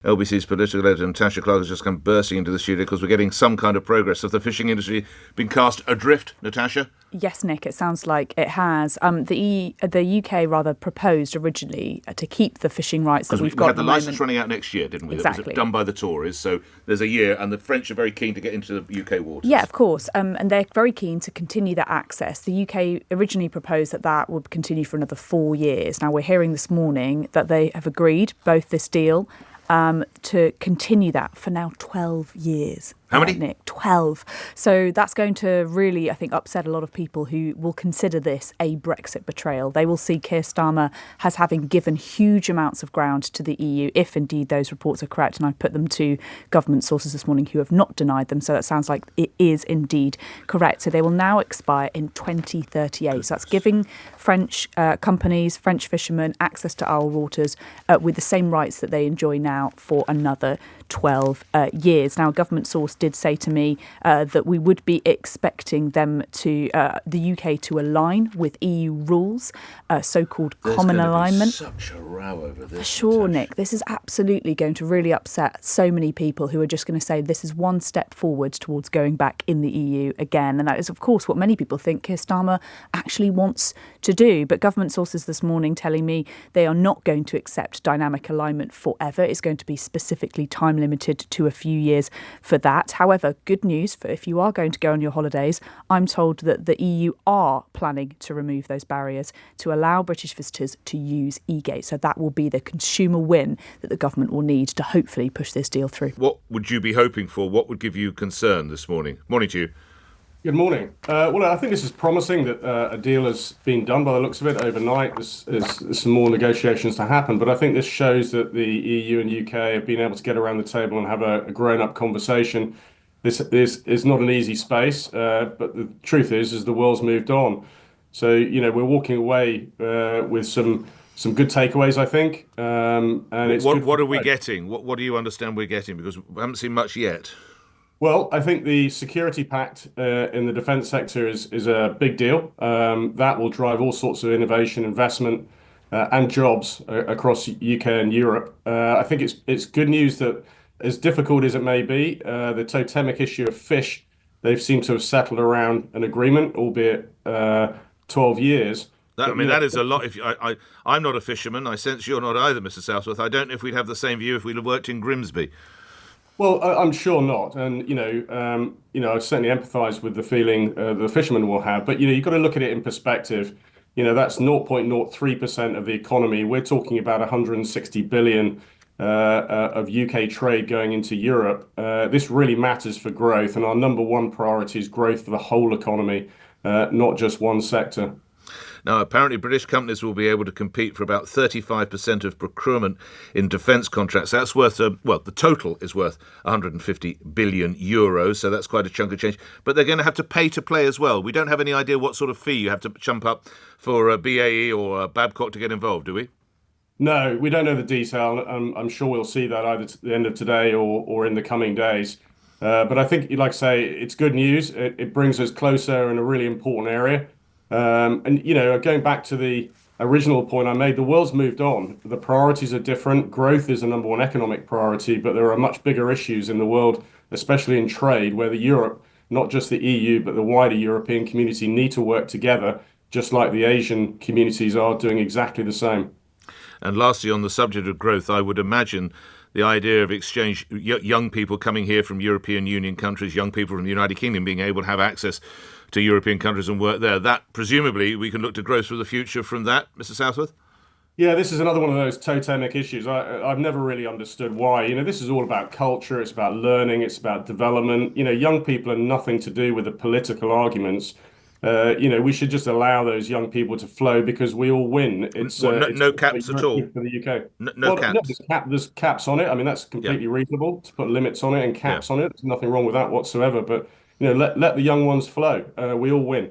LBC's political editor Natasha Clark has just come bursting into the studio because we're getting some kind of progress. Have the fishing industry been cast adrift, Natasha? Yes, Nick, it sounds like it has. The UK rather proposed originally to keep the fishing rights that we've got. We had the licence running out next year, didn't we? Exactly. That was done by the Tories, so there's a year, and the French are very keen to get into the UK waters. Yeah, of course, and they're very keen to continue that access. The UK originally proposed that would continue for another 4 years. Now, we're hearing this morning that they have agreed, both this deal, to continue that for now 12 years. How many? Nick, 12. So that's going to really, I think, upset a lot of people who will consider this a Brexit betrayal. They will see Keir Starmer as having given huge amounts of ground to the EU, if indeed those reports are correct. And I've put them to government sources this morning who have not denied them. So that sounds like it is indeed correct. So they will now expire in 2038. So that's giving French companies, French fishermen, access to our waters with the same rights that they enjoy now for another 12 years. Now, a government source did say to me that we would be expecting them to, the UK to align with EU rules, so-called common alignment. There's such a row over this. For sure, Nick. This is absolutely going to really upset so many people who are just going to say this is one step forward towards going back in the EU again. And that is, of course, what many people think Keir Starmer actually wants to do. But government sources this morning telling me they are not going to accept dynamic alignment forever. It's going to be specifically time limited to a few years for that. However, good news for if you are going to go on your holidays, I'm told that the EU are planning to remove those barriers to allow British visitors to use e-gate. So that will be the consumer win that the government will need to hopefully push this deal through. What would you be hoping for? What would give you concern this morning? Morning to you. Good morning. Well, I think this is promising that a deal has been done by the looks of it overnight. There's some more negotiations to happen, but I think this shows that the EU and UK have been able to get around the table and have a grown-up conversation. This is not an easy space, but the truth is the world's moved on. So, we're walking away with some good takeaways, I think. And it's what are we getting? What do you understand we're getting? Because we haven't seen much yet. Well, I think the security pact in the defence sector is a big deal. That will drive all sorts of innovation, investment, and jobs across UK and Europe. I think it's good news that, as difficult as it may be, the totemic issue of fish, they've seemed to have settled around an agreement, albeit 12 years. That is a lot. I'm not a fisherman. I sense you're not either, Mr. Southworth. I don't know if we'd have the same view if we'd have worked in Grimsby. Well, I'm sure not, and I certainly empathise with the feeling the fishermen will have. But you've got to look at it in perspective. That's 0.03% of the economy. We're talking about 160 billion of UK trade going into Europe. This really matters for growth, and our number one priority is growth for the whole economy, not just one sector. Now, apparently British companies will be able to compete for about 35% of procurement in defence contracts. That's worth, the total is worth 150 billion euros, so that's quite a chunk of change. But they're going to have to pay to play as well. We don't have any idea what sort of fee you have to jump up for BAE or Babcock to get involved, do we? No, we don't know the detail. I'm sure we'll see that either at the end of today or in the coming days. But I think, like I say, it's good news. It brings us closer in a really important area. And going back to the original point I made, the world's moved on. The priorities are different. Growth is the number one economic priority, but there are much bigger issues in the world, especially in trade, where Europe, not just the EU, but the wider European community need to work together, just like the Asian communities are doing exactly the same. And lastly, on the subject of growth, I would imagine the idea of exchange, young people coming here from European Union countries, young people from the United Kingdom being able to have access to European countries and work there. That, presumably, we can look to growth for the future from that, Mr. Southworth? Yeah, this is another one of those totemic issues. I've never really understood why. This is all about culture, it's about learning, it's about development. Young people are nothing to do with the political arguments. We should just allow those young people to flow because we all win. It's no caps at all for the UK. No caps. No, there's caps on it. That's completely reasonable to put limits on it and caps on it. There's nothing wrong with that whatsoever. But let the young ones flow. We all win.